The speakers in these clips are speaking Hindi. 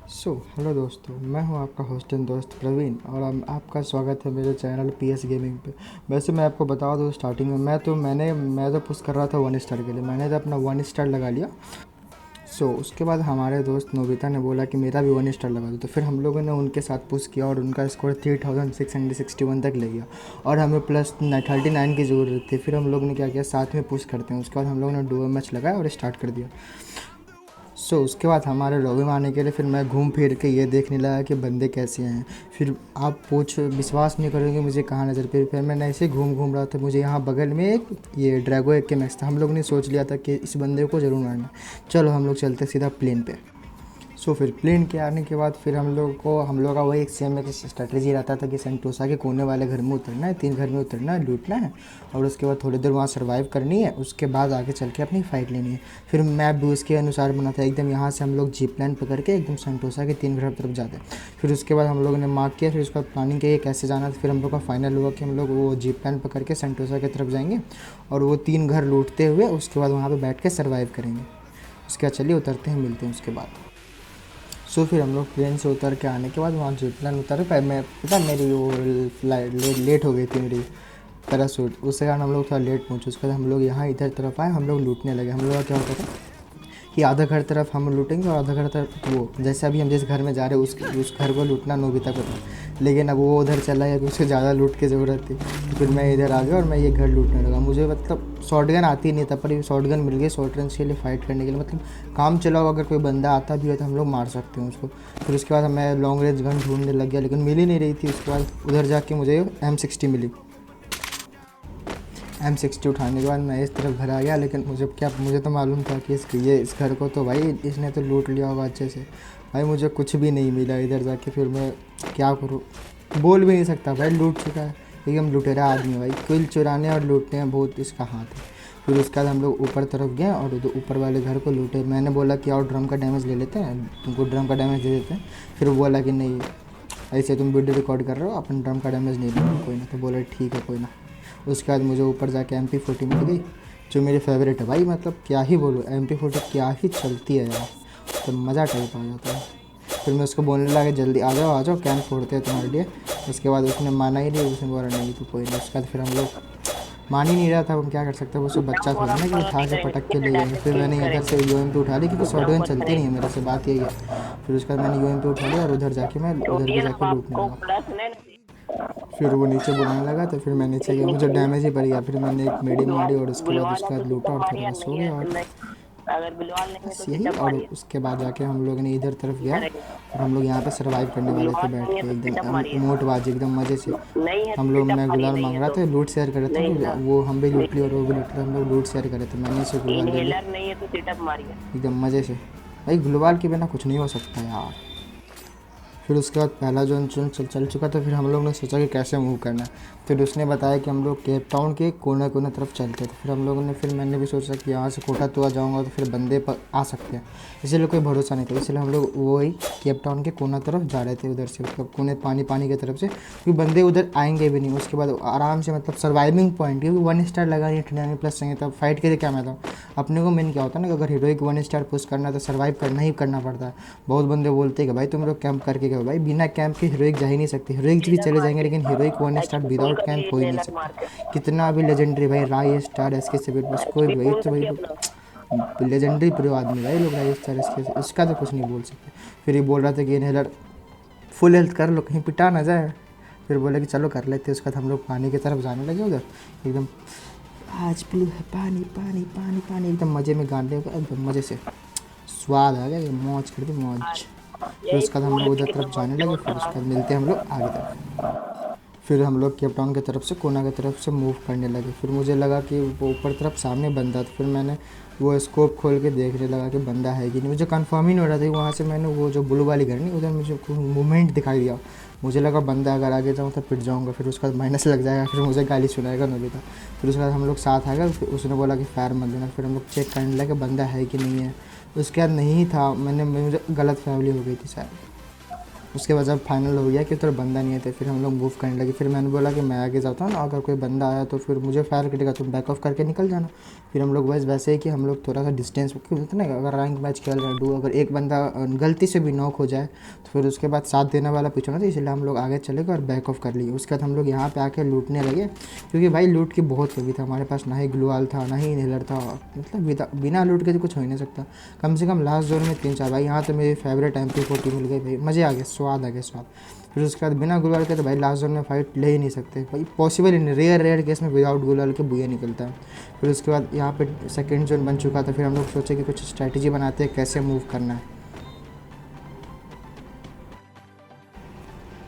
हेलो दोस्तों, मैं हूं आपका हॉस्टल दोस्त प्रवीण और आपका स्वागत है मेरे चैनल पीएस गेमिंग पे। वैसे मैं आपको बता दूं, स्टार्टिंग में मैं तो पुश कर रहा था 1 स्टार के लिए। मैंने तो अपना 1 स्टार लगा लिया। उसके बाद हमारे दोस्त नोबिता ने बोला कि मेरा भी 1 स्टार लगा दो। तो फिर हम लोगों ने उनके साथ पुश किया और उनका स्कोर 3661 तक ले गया और हमें प्लस 39 की ज़रूरत थी। फिर हम लोग ने क्या किया, साथ में पुश करते हैं। उसके बाद हम लोगों ने डुओ मैच लगाया और स्टार्ट कर दिया। उसके बाद हमारे लॉबी में आने के लिए फिर मैं घूम फिर के ये देखने लगा कि बंदे कैसे हैं। फिर आप विश्वास नहीं करोगे मुझे कहाँ नज़र पे। फिर मैं ऐसे घूम घूम रहा था, मुझे यहाँ बगल में एक ये ड्रैगो एक के मैच था। हम लोग ने सोच लिया था कि इस बंदे को ज़रूर मारना। चलो हम लोग चलते सीधा प्लेन पे। फिर प्लेन के आने के बाद फिर हम लोग का वही एक सेम एक स्ट्रेटजी रहता था कि सेंटोसा के कोने वाले घर में उतरना है, 3 घर में उतरना है, लूटना है और उसके बाद थोड़ी देर वहाँ सर्वाइव करनी है। उसके बाद आगे चल के अपनी फ़ाइट लेनी है। फिर मैप भी उसके अनुसार बना था एकदम। यहाँ से हम लोग जीप लाइन पकड़ के एकदम सेंटोसा के 3 घर तरफ जाते हैं। फिर उसके बाद हम लोगों ने मार्क किया। फिर उसके बाद प्लानिंग किया कैसे जाना था। फिर हम लोग का फाइनल हुआ कि हम लोग वो जीप लाइन पकड़ के सेंटोसा की तरफ जाएंगे और वो 3 घर लूटते हुए उसके बाद वहाँ पर बैठ के सर्वाइव करेंगे। उसके बाद चलिए उतरते हैं, मिलते हैं उसके बाद। फिर हम लोग प्लेन से उतर के आने के बाद वहाँ जीप लाइन उतर पर मैं पता मेरी वो फ्लाइट लेट हो गई थी मेरी पैराशूट। उसके कारण हम लोग थोड़ा लेट पहुँचे। उसके बाद हम लोग यहाँ इधर तरफ आए, हम लोग लूटने लगे। हम लोग का क्या होता था कि आधा घर तरफ हम लूटेंगे और आधा घर तरफ वो। जैसे अभी हम जिस घर में जा रहे हैं उस घर को लूटना नोबिता को था, लेकिन अब वो उधर चला गया कि उसे ज़्यादा लूट की ज़रूरत थी। तो फिर मैं इधर आ गया और मैं ये घर लूटने लगा। मुझे मतलब शॉटगन आती नहीं था, पर ये शॉटगन मिल गई शॉटगन के लिए फ़ाइट करने के लिए। मतलब काम चलाओ, अगर कोई बंदा आता भी है तो हम लोग मार सकते हैं उसको। फिर उसके बाद मैं लॉन्ग रेंज गन ढूंढने लग गया, लेकिन मिल ही नहीं रही थी। उसके बाद उधर जाके मुझे M60 मिली। M60 उठाने के बाद मैं इस तरफ घर आ गया। लेकिन मुझे तो मालूम था कि इस घर को तो भाई इसने तो लूट लिया होगा अच्छे से। भाई मुझे कुछ भी नहीं मिला इधर जाके। फिर मैं क्या करूँ, बोल भी नहीं सकता। भाई लूट चुका है, एकदम लुटेरा आदमी भाई। किल चुराने और लूटने में बहुत इसका हाथ है। फिर उसके बाद हम लोग ऊपर तरफ गए और ऊपर वाले घर को लूटे। मैंने बोला कि और ड्रम का डैमेज ले लेते हैं, तुमको ड्रम का डैमेज दे देते हैं। फिर वो बोला कि नहीं, ऐसे तुम वीडियो रिकॉर्ड कर रहे हो, अपन ड्रम का डैमेज नहीं लेंगे कोई ना। तो बोला ठीक है कोई ना। उसके बाद मुझे ऊपर जाके MP40 मिल गई, जो मेरी फेवरेट है भाई। मतलब क्या ही बोलूँ, MP40 क्या ही चलती है यार, तो मज़ा टाइप आ जाता है। फिर मैं उसको बोलने लगा जल्दी आ जाओ कैंप फोड़ते हैं तुम्हारे लिए। उसके बाद उसने माना ही नहीं, उसने बोला नहीं तो कोई नहीं। उसके बाद फिर हम लोग मान ही नहीं रहा था, हम क्या कर सकते हैं। वो सब बच्चा था ना कि उठा के पटक के ले जाएंगे। फिर मैंने इधर से UMP उठा ली, क्योंकि शॉटगन चलती नहीं है मेरे से, बात यही है। फिर उसके बाद मैंने UMP उठा लिया और उधर भी जाके लूटने लगा। फिर वो नीचे बुलाने लगा तो फिर मैं नीचे गया, मुझे डैमेज ही पड़ गया। फिर मैंने एक मेडी मारी और उसके बाद लूटा और थोड़ा बस हो गया। और बस यही। और उसके बाद जाके हम लोग ने इधर तरफ गया और हम लोग यहाँ पे सर्वाइव करने वाले थे बैठ के एकदम इमोटबाजी एकदम मज़े से। हम लोग, मैं गुलाल मांग रहा था, लूट शेयर कर रहे थे। वो हम भी लूट ली और वो भी लूट लिया। हम लोग लूट शेयर कर रहे थे, मैंने इसे गुलाल ले लिया एकदम मज़े से। भाई गुलवाल के बिना कुछ नहीं हो सकता यार। फिर उसके बाद पहला जोन चल चुका था। फिर हम लोग ने सोचा कि कैसे मूव करना है। फिर उसने बताया कि हम लोग केप टाउन के कोने कोने तरफ चलते थे। फिर मैंने भी सोचा कि यहाँ से कोटा तो आ जाऊँगा तो फिर बंदे पर आ सकते हैं, इसीलिए कोई भरोसा नहीं था। इसलिए हम लोग वही केप टाउन के कोना तरफ जा रहे थे, उधर से मतलब कोने पानी की तरफ से, क्योंकि बंदे उधर आएंगे भी नहीं। उसके बाद आराम से मतलब सर्वाइविंग पॉइंट, क्योंकि 1 स्टार लगा नहीं 99+ चाहिए, तब फाइट के लिए क्या मैं था। अपने को मेन क्या होता है ना कि अगर हीरोइक 1 स्टार पुश करना है तो सर्वाइव करना ही करना पड़ता है। बहुत बंदे बोलते हैं कि भाई तुम लोग कैंप करके गए। भाई बिना कैंप के हीरोइक जा ही नहीं सकते। हीरोइक भी चले जाएंगे लेकिन हीरोइक 1 स्टार विदाउट कैंप हो ही नहीं सकता। कितना भी लेजेंडरी भाई राई स्टार SK7 बस कोई भी भाई, तो भाई लेजेंडरी प्रो आदमी भाई लोग राई स्टार SK, इसका तो कुछ नहीं बोल सकते। फिर ये बोल रहा था कि इन्हेलर फुल हेल्थ कर लो, कहीं पिटा ना जाए। फिर बोला कि चलो कर लेते। उसके बाद हम लोग पानी की तरफ जाने लगे उधर एकदम। आज ब्लू है पानी पानी पानी पानी, एकदम मज़े में गाने एकदम मज़े से स्वाद आ गया, मौज कर दी मौज। फिर उसके बाद हम लोग उधर तरफ जाने लगे। फिर उसके बाद मिलते हैं हम लोग आगे तरफ। फिर हम लोग केप टाउन की तरफ से कोना की तरफ से मूव करने लगे। फिर मुझे लगा कि वो ऊपर तरफ सामने बंदा था। फिर मैंने वो स्कोप खोल के देखने लगा कि बंदा है कि नहीं। मुझे कंफर्म ही नहीं हो रहा था। वहाँ से मैंने वो जो ब्लू वाली घर नहीं, उधर मुझे मूवमेंट दिखाई दिया। मुझे लगा बंदा, अगर आगे जाऊँ तो पिट जाऊँगा, फिर उसके बाद माइनस लग जाएगा, फिर मुझे गाली सुनाएगा नोबिता। फिर उसके बाद हम लोग साथ आ गए। फिर उसने बोला कि फायर मत देना। फिर हम लोग चेक करने लगे बंदा है कि नहीं है। उसके बाद नहीं था, मुझे गलत फैमिली हो गई थी शायद। उसके बाद जब फाइनल हो गया कि तो बंदा नहीं है, तो फिर हम लोग मूव करने लगे। फिर मैंने बोला कि मैं आगे जाता हूँ ना, अगर कोई बंदा आया तो फिर मुझे फायर करेगा, तुम बैक ऑफ करके निकल जाना। फिर हम लोग बस वैसे ही कि हम लोग थोड़ा सा डिस्टेंस बोलते ना, अगर रैंक मैच खेल रहे हैं डू, अगर एक बंदा गलती से भी नॉक हो जाए तो फिर उसके बाद साथ देने वाला पीछे ना, तो इसलिए हम लोग आगे चले गए और बैक ऑफ कर लिए। उसके बाद हम लोग यहाँ पे आके लूटने लगे, क्योंकि भाई लूट की बहुत कमी था हमारे पास, ना ही ग्लूआल था ना ही इनहेलर था, मतलब बिना लूट के तो कुछ हो ही नहीं सकता। कम से कम लास्ट जोन में 3-4 भाई, यहाँ तो मेरी फेवरेट MP40 मिल गई भाई, मज़े आ गए, स्वाद आ गया स्वाद। फिर उसके बाद बिना ग्लूआल के तो भाई लास्ट जोन में फाइट ले ही नहीं सकते भाई, पॉसिबल ही नहीं, रेयर केस में विदाउट ग्लूआल के बुया निकलता है। फिर उसके बाद यहाँ पे सेकेंड जोन बन चुका था, फिर हम लोग सोचे कि कुछ स्ट्रैटेजी बनाते हैं कैसे मूव करना है।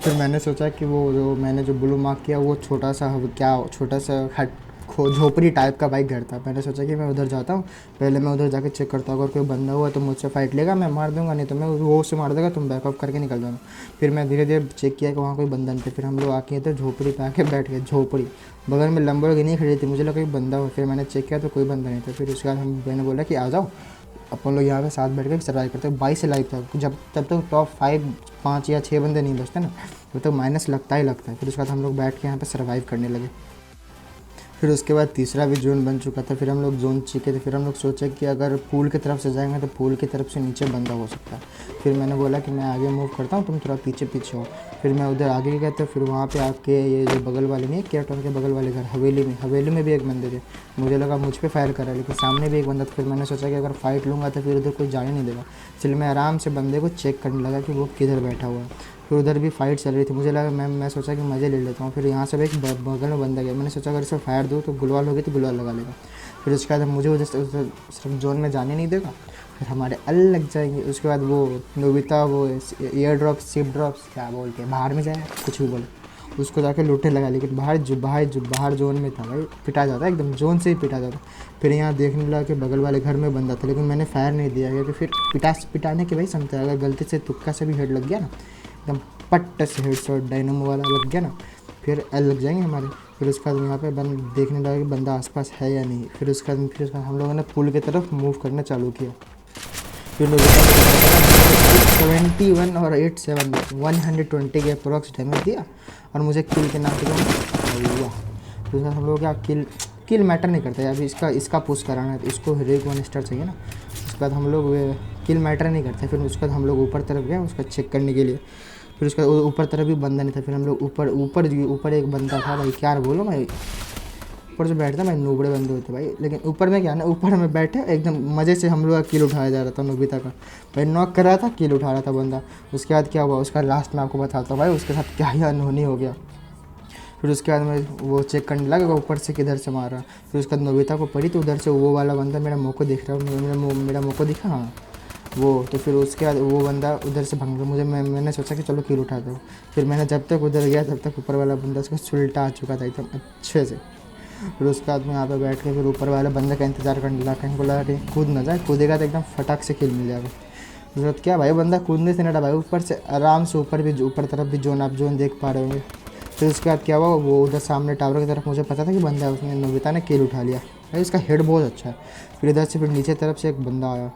फिर मैंने सोचा कि वो जो मैंने जो ब्लू मार्क किया वो छोटा सा हट झोपड़ी टाइप का बाइक घर था। मैंने सोचा कि मैं उधर जाता हूँ, पहले मैं उधर जाके चेक करता हूँ, अगर कोई बंदा हुआ तो मुझसे फाइट लेगा, मैं मार दूंगा, नहीं तो मैं वो उससे मार देगा, तुम बैक ऑफ करके निकल जाना। फिर मैं धीरे धीरे चेक किया कि वहाँ कोई बंदा नहीं था। फिर हम लोग आके थे झोपड़ी पे आके बैठ गए, झोपड़ी बगल में लंबोर्गिनी खड़ी थी, मुझे लगा कि बंदा हो। फिर मैंने चेक किया तो कोई बंदा नहीं था। फिर उसके बाद मैंने बोला कि आ जाओ अपन लोग यहाँ पे साथ बैठ के सर्वाइव करते हैं। 22 लाइव था, जब तब तक टॉप 5 या 6 बंदे नहीं बचते ना, तब तक माइनस लगता ही लगता है। फिर उसके बाद हम लोग बैठ के यहाँ पे सर्वाइव करने लगे। फिर उसके बाद तीसरा भी जोन बन चुका था, फिर हम लोग जोन चीके थे। फिर हम लोग सोचे कि अगर पूल की तरफ से जाएंगे तो पूल की तरफ से नीचे बंदा हो सकता है। फिर मैंने बोला कि मैं आगे मूव करता हूँ, तुम थोड़ा पीछे पीछे हो। फिर मैं उधर आगे गया था, फिर वहाँ पे आके ये जो बगल वाले नहीं, केयर के बगल वाले घर हवेली में भी एक बंदे थे। मुझे लगा मुझ पर फायर कर रहा है, लेकिन सामने भी एक बंदा था। फिर मैंने सोचा कि अगर फाइट लूँगा तो फिर उधर कोई जाने नहीं देगा, इसलिए मैं आराम से बंदे को चेक करने लगा कि वो किधर बैठा हुआ है। फिर उधर भी फाइट चल रही थी, मुझे लगा मैं सोचा कि मज़े ले लेता हूँ। फिर यहाँ से एक बगल में बंदा गया, मैंने सोचा अगर इसे फायर दूँ तो गुलवाल होगी तो गुलवाल लगा लेगा। फिर उसके बाद मुझे उधर सिर्फ जोन में जाने नहीं देगा, फिर हमारे अलग लग जाएंगे। उसके बाद वो नोबिता वो एयर ड्रॉप शिप ड्रॉप्स क्या बोलते हैं, बाहर में जाए कुछ भी बोले, उसको जाके लूटने लगा। लेकिन बाहर जोन में था भाई, पिटा जाता एकदम, जोन से ही पिटा जाता। फिर यहाँ देखने लगा कि बगल वाले घर में बंदा था, लेकिन मैंने फायर नहीं दिया, क्योंकि फिर पिटाने के भाई समझता है, अगर गलती से तुक्का से भी हेड लग गया ना, एकदम पट्ट से हेड शॉट डायनामो वाला लग गया ना, फिर एल लग जाएंगे हमारे। फिर उसके बाद यहाँ पे देखने लगा कि बंदा आसपास है या नहीं। फिर उसके बाद हम लोगों ने पुल की तरफ मूव करना चालू किया। फिर लोग 71 और 87 120 के अप्रॉक्स डैमेज दिया, और मुझे किल के नाम पे हुआ। तो हम लोग क्या किल मैटर नहीं करता है, अभी इसका पुश कराना है तो इसको रेक 1 स्टार चाहिए ना। उसके बाद हम लोग किल मैटर नहीं करते। फिर उसके बाद हम लोग ऊपर तरफ गए उसका चेक करने के लिए। फिर उसका ऊपर तरफ भी बंदा नहीं था। फिर हम लोग ऊपर एक बंदा था भाई, क्या बोलो भाई, ऊपर जो बैठता भाई नूबड़े बंदे होते भाई। लेकिन ऊपर में क्या ना, ऊपर में बैठे एकदम मज़े से हम लोग का किल उठाया जा रहा था, नोबिता का भाई नॉक कर रहा था, किल उठा रहा था बंदा। उसके बाद क्या हुआ उसका लास्ट में आपको बताता हूँ भाई, उसके साथ क्या ही अनहोनी हो गया। फिर उसके बाद मैं वो चेक करने लगा ऊपर से किधर से मार रहा। फिर उसके बाद नोबिता को पड़ी तो उधर से वो वाला बंदा मेरा मुँह को दिख रहा है, मेरा मुँह को दिखा हाँ वो। तो फिर उसके बाद वो बंदा उधर से भंग गया, मैंने सोचा कि चलो किल उठा दो। फिर मैंने जब तक उधर गया तब तक ऊपर वाला बंदा उसका सुलटा आ चुका था एकदम अच्छे से। फिर उसके बाद मैं यहाँ पे बैठ के फिर ऊपर वाले बंदे का इंतज़ार करने लगा, कहीं बोला अरे कूद ना जाए, कूदेगा तो एकदम फटाक से किल मिल जाएगा। जरूरत क्या भाई, बंदा कूदने से नहीं डरा भाई, ऊपर से आराम से ऊपर तरफ भी जोन आप जोन देख पा रहे होंगे। फिर उसके बाद क्या हुआ, वो उधर सामने टावर की तरफ मुझे पता था कि बंदा है, उसने नोबिता ने किल उठा लिया भाई, इसका हेड बहुत अच्छा है। फिर इधर से फिर नीचे तरफ से एक बंदा आया,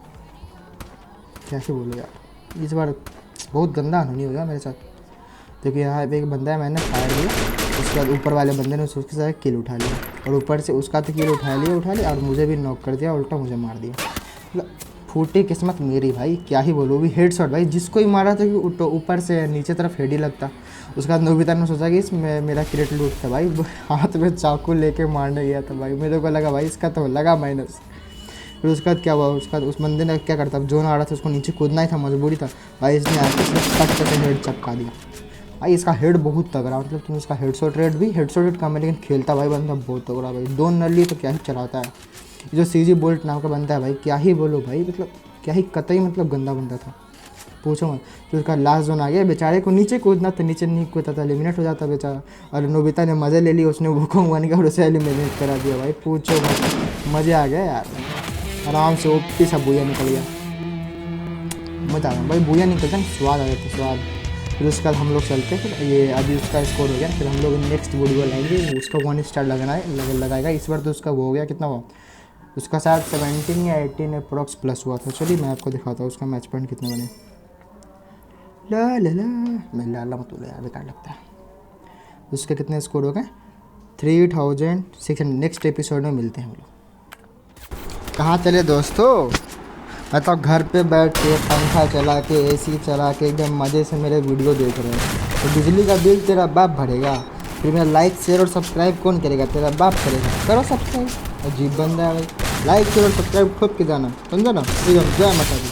कैसे बोलो यार, इस बार बहुत गंदा अनहोनी हो गया मेरे साथ। क्योंकि यहाँ पे एक बंदा है, मैंने फायर दिया, उसके बाद ऊपर वाले बंदे ने उसके साथ किल उठा लिया, और ऊपर से उसका तो किल उठा लिया और मुझे भी नॉक कर दिया, उल्टा मुझे मार दिया। मतलब फूटी किस्मत मेरी भाई, क्या ही बोलूँ। भी हेड शॉट भाई, जिसको ही मारा था कि ऊपर से नीचे तरफ हेड ही लगता। उसके बाद नोबिता ने सोचा कि इसमें मेरा क्रेट लूट था भाई, हाथ में चाकू लेके मारने गया था भाई, मेरे को लगा भाई इसका तो लगा माइनस। फिर उसके बाद क्या हुआ, उसका उस बंदे ने क्या करता, जोन आ रहा था उसको नीचे कूदना ही था, मजबूरी था भाई, इसने आके कट करके हेड चपका दिया भाई। इसका हेड बहुत तगड़ा, मतलब तुम इसका हेडशॉट रेट कम है, लेकिन खेलता भाई बंदा बहुत तगड़ा भाई, 2 नली तो क्या ही चलाता है। ये जो सीजी बोल्ट नाम का बनता है भाई, क्या ही बोलो भाई, मतलब क्या ही कतई मतलब गंदा बंदा था, पूछो मत। फिर उसका लास्ट जोन आ गया, बेचारे को नीचे कूदना था, नीचे नहीं कूदता था एलिमिनेट हो जाता बेचारा। और नोबिता ने मज़े ले लिया, उसने वुकोंग बन गया और उसे एलिमिनेट करा दिया भाई, पूछो मत, मज़े आ गया यार, आराम से ओपी सा बुया निकल गया, मज़ा आ गया भाई, बुया निकलता ना स्वाद आ जाता स्वाद। फिर उसके बाद हम लोग चलते, फिर ये अभी उसका स्कोर हो गया, फिर हम लोग नेक्स्ट वीडियो लाएंगे, उसका 1 स्टार लगाएगा इस बार। तो उसका वो हो गया कितना हुआ, उसका शायद 17 या 18 अप्रॉक्स प्लस हुआ था। चलिए मैं आपको दिखाता हूँ उसका मैच पॉइंट कितने बने। ला ला ला। मैं लाला मत बोलो यार, बेकार लगता है। उसके कितने स्कोर हो गए? 3600। नेक्स्ट एपिसोड में मिलते हैं हम लोग। कहाँ चले दोस्तों? मैं तो घर पे बैठ के पंखा चला के एसी चला के एकदम मज़े से मेरे वीडियो देख रहे हैं। तो बिजली का बिल तेरा बाप भरेगा, फिर मेरा लाइक शेयर और सब्सक्राइब कौन करेगा? तेरा बाप करेगा। करो सब्सक्राइब। अजीब बंदा है भाई। लाइक शेयर और सब्सक्राइब ठोक के जाना, समझो ना? एकदम जय माता दी।